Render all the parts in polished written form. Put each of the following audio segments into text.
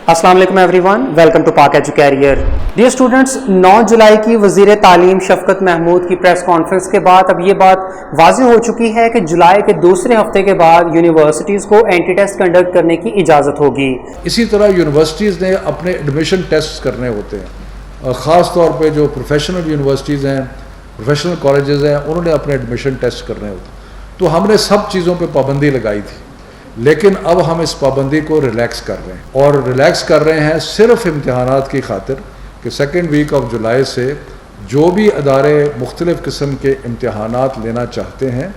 अस्सलाम वालेकुम everyone, welcome to पाक एजू कैरियर। डियर स्टूडेंट्स, 9 जुलाई की वज़ीर तालीम शफकत महमूद की प्रेस कॉन्फ्रेंस के बाद अब ये बात वाज़ेह हो चुकी है कि जुलाई के दूसरे हफ्ते के बाद यूनिवर्सिटीज़ को एंटी टेस्ट कंडक्ट करने की इजाज़त होगी। इसी तरह यूनिवर्सिटीज़ ने अपने एडमिशन टेस्ट करने होते हैं, ख़ास तौर पे जो प्रोफेशनल यूनिवर्सिटीज़ हैं, प्रोफेशनल कॉलेजेस हैं, उन्होंने अपने एडमिशन टेस्ट करने होते हैं। तो हमने सब चीज़ों पे पाबंदी लगाई थी, लेकिन अब हम इस पाबंदी को रिलैक्स कर रहे हैं और रिलैक्स कर रहे हैं सिर्फ इम्तिहानात की खातिर कि सेकेंड वीक ऑफ जुलाई से जो भी अदारे मुख्तलिफ़ किस्म के इम्तिहानात लेना चाहते हैं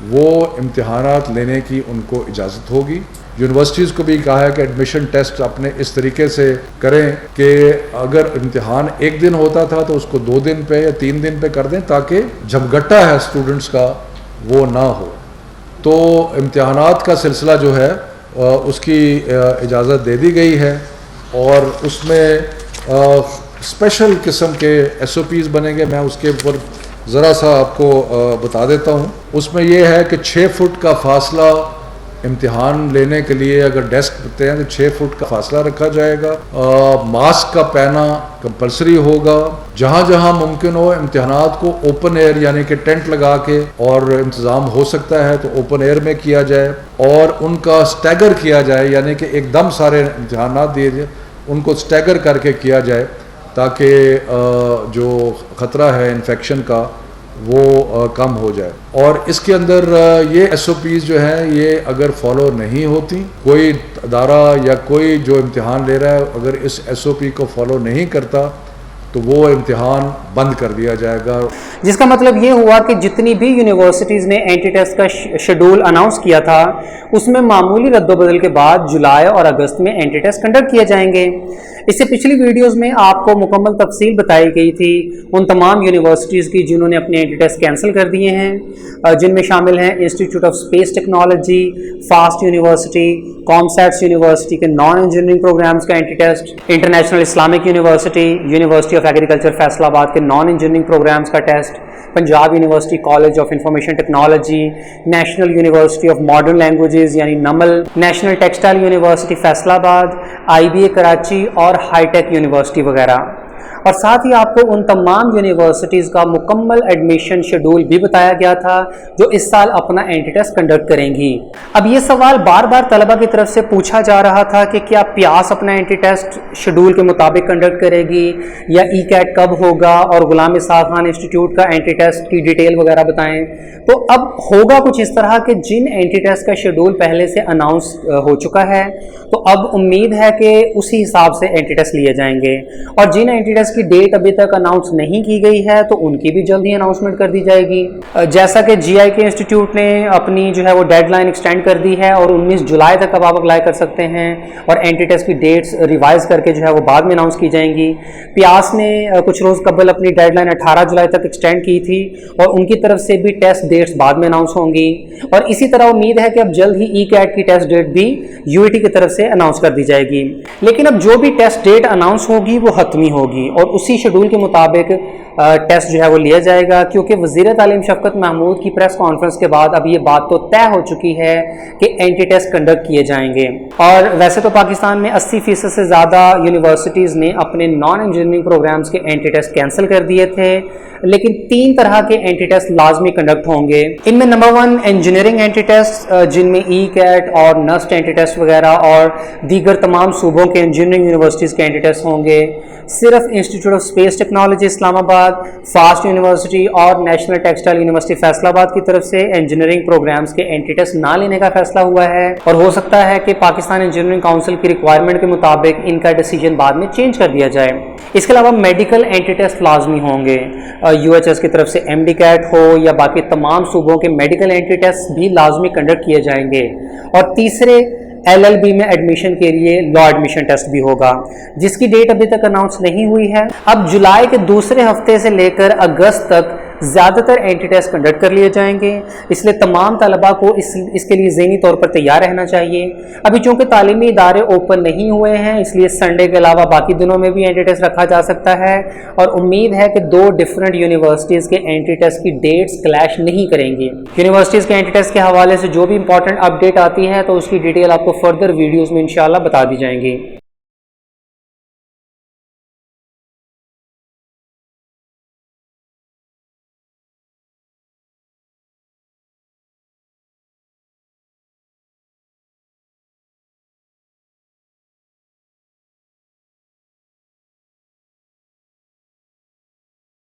वो इम्तिहानात लेने की उनको इजाज़त होगी। यूनिवर्सिटीज़ को भी कहा है कि एडमिशन टेस्ट अपने इस तरीके से करें कि अगर इम्तिहान एक दिन होता था तो उसको 2 दिन पे या 3 दिन पे कर दें, ताकि झमघट्टा है स्टूडेंट्स का वो ना हो। तो इम्तिहानात का सिलसिला जो है उसकी इजाज़त दे दी गई है और उसमें स्पेशल किस्म के SOPs बनेंगे। मैं उसके ऊपर ज़रा सा आपको बता देता हूँ। उसमें यह है कि 6 फुट का फासला इम्तिहान लेने के लिए अगर डेस्क होते हैं तो 6 फुट का फासला रखा जाएगा। मास्क का पहना कंपलसरी होगा। जहाँ जहाँ मुमकिन हो इम्तिहानात को ओपन एयर यानी कि टेंट लगा के और इंतज़ाम हो सकता है तो ओपन एयर में किया जाए और उनका स्टैगर किया जाए, यानी कि एकदम सारे इम्तिहानात दिए जाए, उनको स्टैगर करके किया जाए ताकि जो ख़तरा है इन्फेक्शन का वो कम हो जाए। और इसके अंदर ये SOPs जो हैं ये अगर फॉलो नहीं होती, कोई अदारा या कोई जो इम्तिहान ले रहा है अगर इस SOP को फॉलो नहीं करता तो वो इम्तिहान बंद कर दिया जाएगा। जिसका मतलब ये हुआ कि जितनी भी यूनिवर्सिटीज़ ने एंटी टेस्ट का शेड्यूल अनाउंस किया था उसमें मामूली रद्दोबदल के बाद जुलाई और अगस्त में एंटी टेस्ट कंडक्ट किए जाएंगे। इससे पिछली वीडियोस में आपको मुकम्मल तफसील बताई गई थी उन तमाम यूनिवर्सिटीज़ की जिन्होंने अपने एंटी टेस्ट कैंसिल कर दिए हैं, जिनमें शामिल हैं institute of space technology, fast university, COMSATS university के नॉन इंजीनियरिंग प्रोग्राम्स का entry test, international Islamic university, university of agriculture Faisalabad के नॉन इंजीनियरिंग प्रोग्राम्स का test, Punjab university college of information technology, national university of modern languages यानी NUML, national textile university Faisalabad, IBA Karachi और हाईटेक university वगैरह। और साथ ही आपको उन तमाम यूनिवर्सिटीज़ का मुकम्मल एडमिशन शेड्यूल भी बताया गया था जो इस साल अपना एंटी टेस्ट कंडक्ट करेंगी। अब ये सवाल बार बार तलबा की तरफ से पूछा जा रहा था कि क्या प्यास अपना एंटी टेस्ट शेड्यूल के मुताबिक कंडक्ट करेगी या ECAT कब होगा और गुलाम इसहाक खान इंस्टीट्यूट का एंटी टेस्ट की डिटेल वगैरह बताएं। तो अब होगा कुछ इस तरह के जिन एंटी टेस्ट का शेड्यूल पहले से अनाउंस हो चुका है तो अब उम्मीद है कि उसी हिसाब से एंटी टेस्ट लिए जाएंगे, और जिन एंटी टेस्ट की डेट अभी तक अनाउंस नहीं की गई है तो उनकी भी जल्द ही अनाउंसमेंट कर दी जाएगी। जैसा कि GIK इंस्टीट्यूट ने अपनी जो है वो डेडलाइन एक्सटेंड कर दी है और 19 जुलाई तक अब आप अप्लाई कर सकते हैं और एंटी टेस्ट की डेट्स रिवाइज करके जो है वो बाद में अनाउंस की जाएंगी। प्यास ने कुछ रोज़ कबल अपनी डेडलाइन 18 जुलाई तक एक्सटेंड की थी और उनकी तरफ से भी टेस्ट डेट्स बाद में अनाउंस होंगी, और इसी तरह उम्मीद है कि अब जल्द ही ECAT की टेस्ट डेट भी UET की तरफ से अनाउंस कर दी जाएगी। लेकिन अब जो भी टेस्ट डेट अनाउंस होगी वो हतमी होगी और उसी शेड्यूल के मुताबिक टेस्ट जो है वो लिया जाएगा, क्योंकि वज़ीर तालीम शफकत महमूद की प्रेस कॉन्फ्रेंस के बाद अब ये बात तो तय हो चुकी है कि एंटी टेस्ट कंडक्ट किए जाएंगे। और वैसे तो पाकिस्तान में 80% से ज़्यादा यूनिवर्सिटीज़ ने अपने नॉन इंजीनियरिंग प्रोग्राम्स के एंटी टेस्ट कैंसिल कर दिए थे, लेकिन 3 तरह के एंटी टेस्ट लाजमी कंडक्ट होंगे। इनमें नंबर 1 इंजीनियरिंग एंटी टेस्ट, जिनमें ECAT और NUST एंटी टेस्ट वगैरह और दीगर तमाम सूबों के इंजीनियरिंग यूनिवर्सिटीज़ के एंटी टेस्ट होंगे। सिर्फ institute of space technology Islamabad, fast university और नेशनल टेक्सटाइल यूनिवर्सिटी फैसलाबाद की तरफ से इंजीनियरिंग प्रोग्राम्स के एंटी टेस्ट ना लेने का फैसला हुआ है, और हो सकता है कि पाकिस्तान इंजीनियरिंग काउंसिल की रिक्वायरमेंट के मुताबिक इनका डिसीजन बाद में चेंज कर दिया जाए। इसके अलावा मेडिकल एंटी टेस्ट लाजमी होंगे। UHS की तरफ से MD-CAT हो या बाकी तमाम सूबों के मेडिकल एंटी टेस्ट भी लाजमी कंडक्ट किए जाएंगे। और तीसरे LLB में एडमिशन के लिए लॉ एडमिशन टेस्ट भी होगा, जिसकी डेट अभी तक अनाउंस नहीं हुई है। अब जुलाई के दूसरे हफ्ते से लेकर अगस्त तक ज़्यादातर एंटी टेस्ट कंडक्ट कर लिए जाएंगे, इसलिए तमाम तलबा को इसके लिए ज़हनी तौर पर तैयार रहना चाहिए। अभी चूँकि तालीमी इदारे ओपन नहीं हुए हैं इसलिए संडे के अलावा बाकी दिनों में भी एंटी टेस्ट रखा जा सकता है, और उम्मीद है कि 2 डिफरेंट यूनिवर्सिटीज़ के एंटी टेस्ट की डेट्स क्लैश नहीं करेंगी। यूनिवर्सिटीज़ के एंटी टेस्ट के हवाले से जो भी इंपॉर्टेंट अपडेट आती है तो उसकी डिटेल आपको फर्दर वीडियोज़ में इंशाल्लाह बता दी जाएंगी।